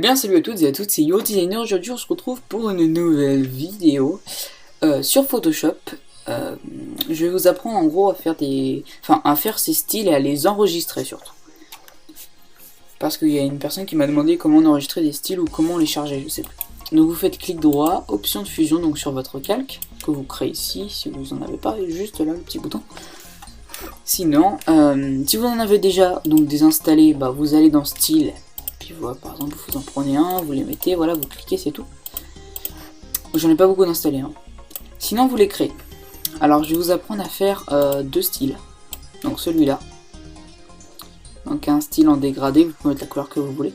bien salut à toutes et à tous, c'est Yo Designer. Aujourd'hui on se retrouve pour une nouvelle vidéo sur Photoshop. Je vais vous apprendre en gros à faire à faire ces styles et à les enregistrer surtout. Parce qu'il y a une personne qui m'a demandé comment on enregistrait des styles ou comment les charger, je sais plus. Donc vous faites clic droit, option de fusion donc sur votre calque que vous créez ici, si vous en avez pas, juste là le petit bouton. Sinon, si vous en avez déjà donc désinstallé, vous allez dans style. Puis voilà, par exemple, vous en prenez un, vous les mettez, voilà, vous cliquez, c'est tout. J'en ai pas beaucoup d'installés. Hein. Sinon, vous les créez. Alors, je vais vous apprendre à faire deux styles. Donc, celui-là. Donc, un style en dégradé, vous pouvez mettre la couleur que vous voulez.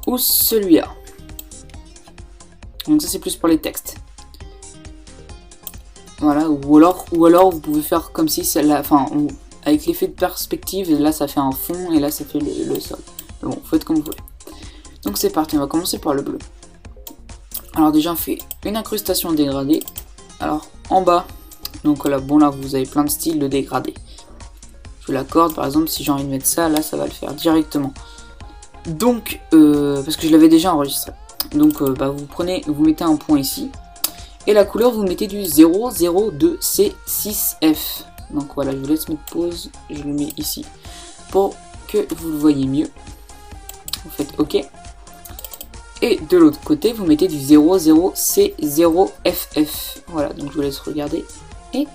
Ou celui-là. Donc, ça, c'est plus pour les textes. Voilà, ou alors vous pouvez faire comme si c'est la. Avec l'effet de perspective, et là ça fait un fond et là ça fait le sol. Mais bon, faites comme vous voulez. Donc c'est parti, on va commencer par le bleu. Alors déjà on fait une incrustation dégradée. Alors en bas, donc là bon là vous avez plein de styles de dégradé. Je l'accorde par exemple si j'ai envie de mettre ça, là ça va le faire directement. Donc parce que je l'avais déjà enregistré. Donc vous mettez un point ici. Et la couleur vous mettez du 002C6F. Donc voilà, je vous laisse mettre pause, je le mets ici pour que vous le voyez mieux. Vous faites OK. Et de l'autre côté, vous mettez du 00C0FF. Voilà, donc je vous laisse regarder et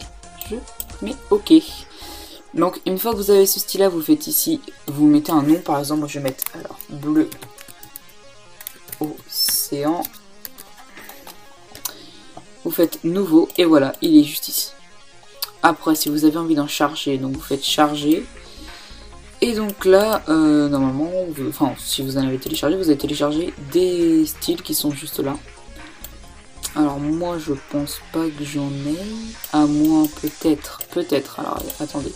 je mets OK. Donc une fois que vous avez ce style là, vous faites ici, vous mettez un nom, par exemple, je vais mettre alors bleu océan. Vous faites nouveau et voilà, il est juste ici. Après, si vous avez envie d'en charger, donc vous faites charger. Et donc là, normalement, si vous en avez téléchargé, vous avez téléchargé des styles qui sont juste là. Alors moi, je pense pas que j'en ai. À moins peut-être. Alors attendez,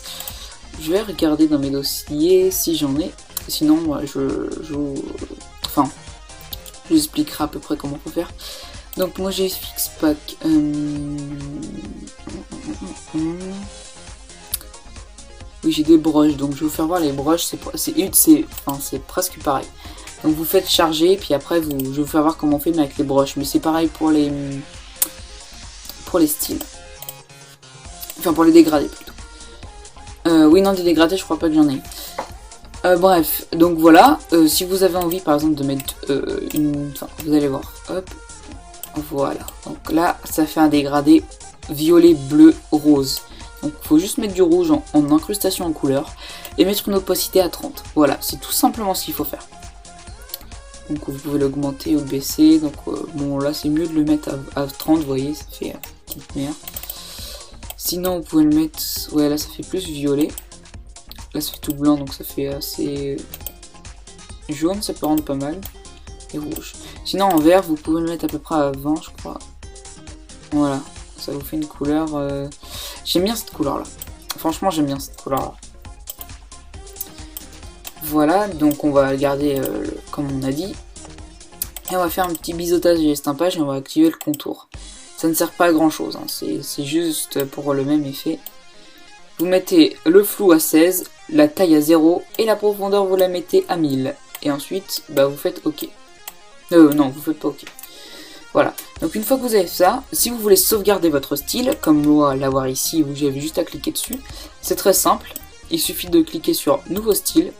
je vais regarder dans mes dossiers si j'en ai. Sinon, je vous expliquerai à peu près comment faut faire. Donc moi j'ai Fixpack. Oui, j'ai des broches, donc je vais vous faire voir les broches, c'est presque pareil. Donc vous faites charger, puis après je vais vous faire voir comment on fait mais avec les broches, mais c'est pareil pour les styles. Enfin pour les dégradés plutôt. Oui non, des dégradés je crois pas que j'en ai. Bref, donc voilà, si vous avez envie par exemple de mettre vous allez voir, hop. Voilà, donc là ça fait un dégradé violet, bleu, rose. Donc il faut juste mettre du rouge en incrustation en couleur et mettre une opacité à 30. Voilà, c'est tout simplement ce qu'il faut faire. Donc vous pouvez l'augmenter ou le baisser. Donc bon là c'est mieux de le mettre à 30, vous voyez, ça fait petite merde. Sinon vous pouvez le mettre, ouais là ça fait plus violet. Là ça fait tout blanc donc ça fait assez jaune, ça peut rendre pas mal. Et rouge. Sinon en vert vous pouvez le mettre à peu près à 20 je crois. Voilà, ça vous fait une couleur. J'aime bien cette couleur là. Franchement j'aime bien cette couleur là. Voilà, donc on va garder comme on a dit. Et on va faire un petit biseautage et estampage et on va activer le contour. Ça ne sert pas à grand chose, hein. C'est juste pour le même effet. Vous mettez le flou à 16, la taille à 0 et la profondeur vous la mettez à 1000. Et ensuite vous faites OK. Non, vous faites pas OK. Voilà. Donc une fois que vous avez ça, si vous voulez sauvegarder votre style, comme moi l'avoir ici où j'avais juste à cliquer dessus, c'est très simple. Il suffit de cliquer sur nouveau style.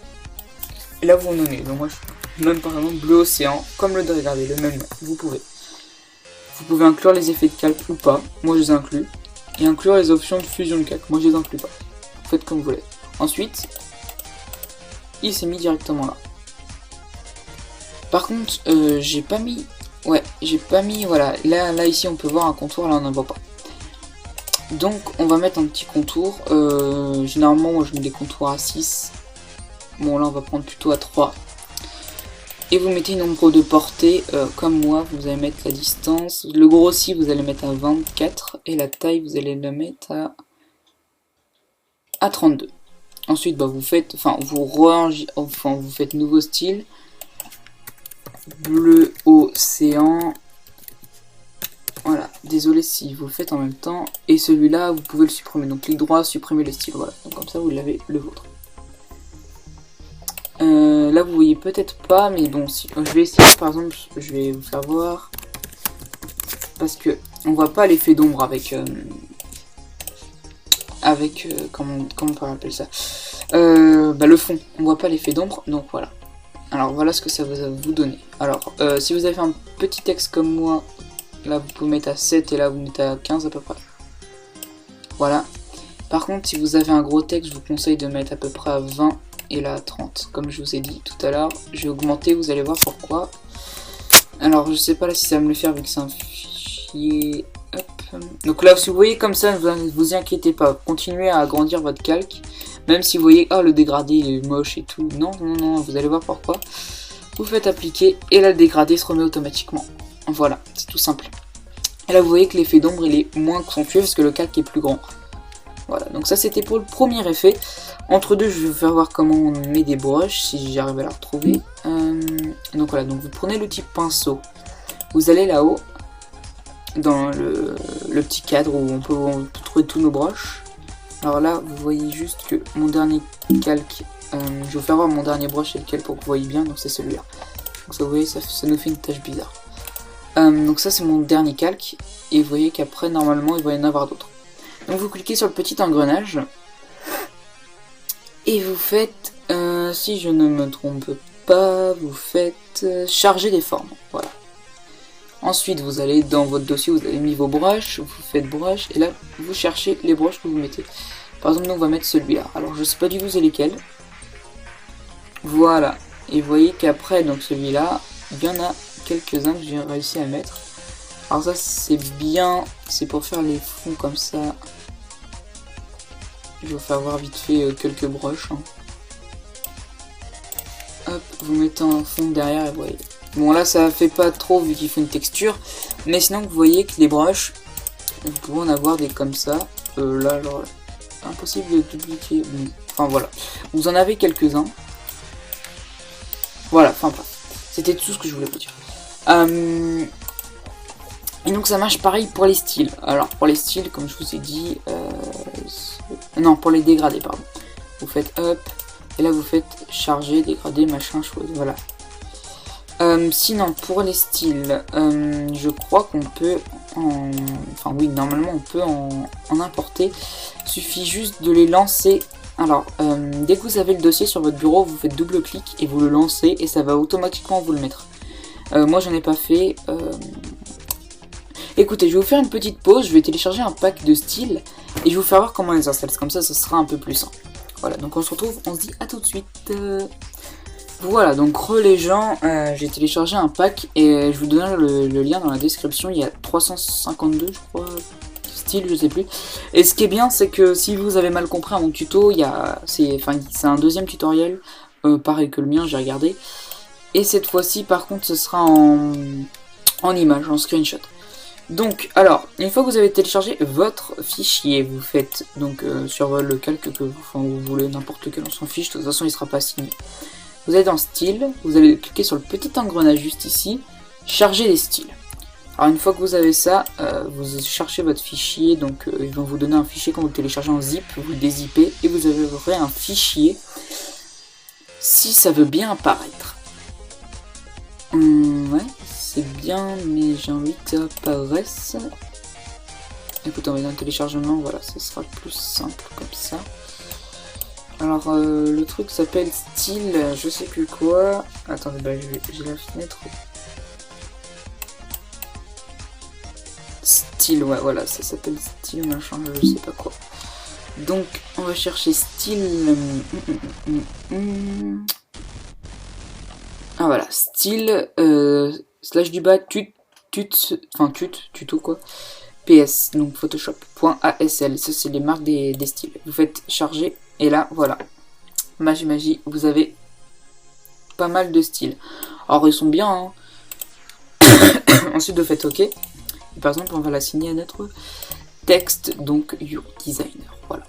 Et là vous nommez. Donc moi je nomme par exemple bleu océan, comme le dégradé, le même. Vous pouvez inclure les effets de calque ou pas. Moi je les inclus. Et inclure les options de fusion de calque. Moi je les inclus pas. Faites comme vous voulez. Ensuite, il s'est mis directement là. Par contre, j'ai pas mis, voilà, là ici on peut voir un contour, là on n'en voit pas. Donc on va mettre un petit contour, généralement moi je mets des contours à 6, bon là on va prendre plutôt à 3. Et vous mettez une ombre de portée, comme moi, vous allez mettre la distance, le grossi vous allez mettre à 24, et la taille vous allez la mettre à 32. Ensuite vous faites, vous faites nouveau style. Bleu océan. Voilà, désolé si vous le faites en même temps. Et celui-là, vous pouvez le supprimer. Donc clic droit, supprimer le style. Voilà, donc comme ça vous l'avez le vôtre. là vous voyez peut-être pas, mais bon, si je vais essayer, par exemple, je vais vous faire voir, parce que on voit pas l'effet d'ombre avec comment on peut appeler ça, le fond, on voit pas l'effet d'ombre, donc voilà. Alors voilà ce que ça va vous donner. Alors si vous avez fait un petit texte comme moi, là vous pouvez mettre à 7 et là vous mettez à 15 à peu près. Voilà. Par contre si vous avez un gros texte, je vous conseille de mettre à peu près à 20 et là à 30. Comme je vous ai dit tout à l'heure, je vais augmenter, vous allez voir pourquoi. Alors je sais pas là si ça va me le faire vu que c'est un fichier. Hop. Donc là si vous voyez comme ça, ne vous inquiétez pas, continuez à agrandir votre calque. Même si vous voyez, ah le dégradé est moche et tout, non, non, non, vous allez voir pourquoi. Vous faites appliquer et là le dégradé se remet automatiquement. Voilà, c'est tout simple. Et là vous voyez que l'effet d'ombre il est moins accentué parce que le calque est plus grand. Voilà, donc ça c'était pour le premier effet. Entre deux, je vais vous faire voir comment on met des brushes, si j'arrive à la retrouver. Donc voilà, donc vous prenez le type pinceau. Vous allez là-haut, dans le petit cadre où on peut trouver tous nos brushes. Alors là, vous voyez juste que mon dernier calque, je vais vous faire voir mon dernier brush c'est lequel pour que vous voyez bien, donc c'est celui-là. Donc ça, vous voyez, ça nous fait une tache bizarre. Donc ça c'est mon dernier calque, et vous voyez qu'après normalement il va y en avoir d'autres. Donc vous cliquez sur le petit engrenage, et vous faites, si je ne me trompe pas, vous faites charger des formes, voilà. Ensuite vous allez dans votre dossier, vous avez mis vos brushes, vous faites brush, et là vous cherchez les brushes que vous mettez. Par exemple nous on va mettre celui-là, alors je sais pas du tout c'est lesquels. Voilà, et vous voyez qu'après donc celui-là, il y en a quelques-uns que j'ai réussi à mettre. Alors ça c'est bien, c'est pour faire les fonds comme ça. Je vais vous faire voir vite fait quelques brushes. Hein. Hop, vous mettez en fond derrière et vous voyez. Bon là ça fait pas trop vu qu'il faut une texture, mais sinon vous voyez que les brushes, vous pouvez en avoir des comme ça. Là genre, impossible de dupliquer. Enfin voilà, vous en avez quelques-uns. Voilà, enfin bref, c'était tout ce que je voulais vous dire. Et donc ça marche pareil pour les styles. Alors pour les styles, comme je vous ai dit, non pour les dégradés pardon. Vous faites hop, et là vous faites charger, dégrader, machin, chose, voilà. Sinon pour les styles, je crois qu'on peut enfin oui normalement on peut en importer. Il suffit juste de les lancer. Alors dès que vous avez le dossier sur votre bureau, vous faites double clic et vous le lancez et ça va automatiquement vous le mettre. Moi j'en ai pas fait. Écoutez, je vais vous faire une petite pause, je vais télécharger un pack de styles et je vais vous faire voir comment on les installe. Comme ça, ça sera un peu plus simple. Voilà, donc on se retrouve, on se dit à tout de suite. Voilà, donc les gens, j'ai téléchargé un pack et je vous donne le lien dans la description. Il y a 352, je crois, styles, je sais plus. Et ce qui est bien, c'est que si vous avez mal compris à mon tuto, c'est un deuxième tutoriel, pareil que le mien, j'ai regardé. Et cette fois-ci, par contre, ce sera en image, en screenshot. Donc, alors, une fois que vous avez téléchargé votre fichier, vous faites donc sur le calque que vous voulez, n'importe lequel, on s'en fiche, de toute façon il sera pas signé. Vous allez dans style, vous allez cliquer sur le petit engrenage juste ici, charger les styles. Alors une fois que vous avez ça, vous cherchez votre fichier, donc ils vont vous donner un fichier quand vous le téléchargez en zip, vous le dézippez et vous aurez un fichier si ça veut bien apparaître. Ouais, c'est bien, mais j'ai envie que ça apparaisse. Écoutez, on va dans le téléchargement, voilà, ça sera plus simple comme ça. Alors, le truc s'appelle style, je sais plus quoi. Attendez, bah, j'ai la fenêtre. Style, ouais, voilà, ça s'appelle style, machin, je sais pas quoi. Donc, on va chercher style. Ah, voilà, style, slash du bas, tuto quoi. PS, donc photoshop.asl, ça c'est les marques des styles. Vous faites charger. Et là, voilà, magie, vous avez pas mal de styles. Alors, ils sont bien, hein. Ensuite, vous faites OK. Et par exemple, on va l'assigner à notre texte, donc Your Designer. Voilà.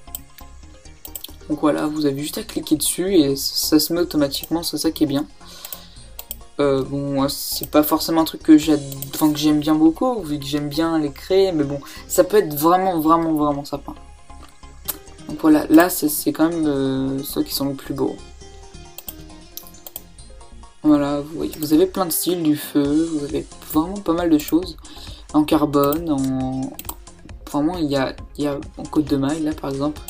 Donc voilà, vous avez juste à cliquer dessus et ça se met automatiquement, c'est ça qui est bien. Bon, c'est pas forcément un truc que j'aime bien beaucoup, vu que j'aime bien les créer, mais bon, ça peut être vraiment sympa. Donc voilà, là c'est quand même ceux qui sont les plus beaux. Voilà, vous voyez, vous avez plein de styles, du feu, vous avez vraiment pas mal de choses. En carbone, en... Vraiment, il y a en côte de maille, là, par exemple.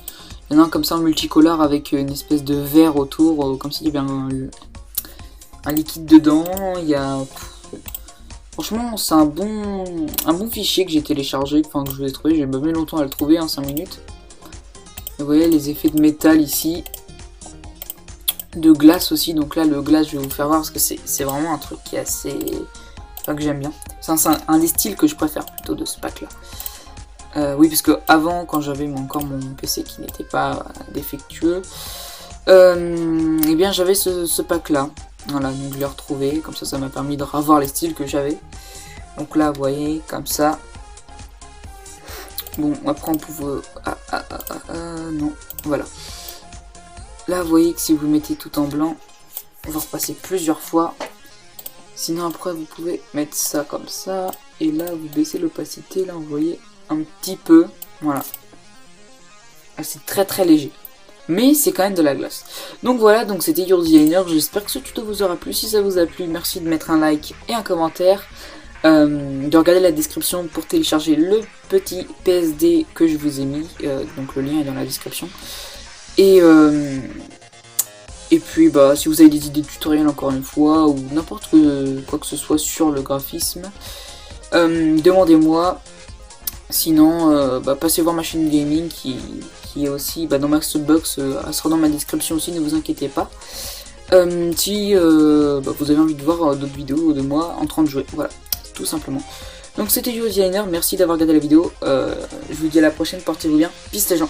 Il y en a un comme ça en multicolore avec une espèce de verre autour, comme s'il y avait un liquide dedans. Il y a... Franchement, c'est un bon fichier que j'ai téléchargé, enfin que je vous ai trouvé. J'ai pas mis longtemps à le trouver, 5 minutes. Et vous voyez les effets de métal ici. De glace aussi, donc là le glace je vais vous faire voir parce que c'est vraiment un truc qui est assez... Enfin, que j'aime bien. C'est un des styles que je préfère plutôt de ce pack là. Oui, parce que avant, quand j'avais encore mon PC qui n'était pas défectueux, et bien j'avais ce pack là. Voilà, donc je l'ai retrouvé, comme ça m'a permis de revoir les styles que j'avais. Donc là vous voyez, comme ça. Bon, après on pouvait... non, voilà. Là, vous voyez que si vous mettez tout en blanc, on va repasser plusieurs fois. Sinon, après, vous pouvez mettre ça comme ça. Et là, vous baissez l'opacité. Là, vous voyez un petit peu. Voilà. C'est très très léger. Mais c'est quand même de la glace. Donc voilà, donc c'était Your Designer. J'espère que ce tuto vous aura plu. Si ça vous a plu, merci de mettre un like et un commentaire. De regarder la description pour télécharger le petit PSD que je vous ai mis. Donc le lien est dans la description. Et puis bah si vous avez des idées de tutoriels encore une fois ou n'importe quoi que ce soit sur le graphisme, demandez-moi. Sinon passez voir ma chaîne gaming qui est aussi dans Maxbox, elle sera dans ma description aussi, ne vous inquiétez pas. Si vous avez envie de voir d'autres vidéos de moi en train de jouer, voilà, tout simplement. Donc c'était Your Designer, merci d'avoir regardé la vidéo, je vous dis à la prochaine, portez-vous bien, peace les gens.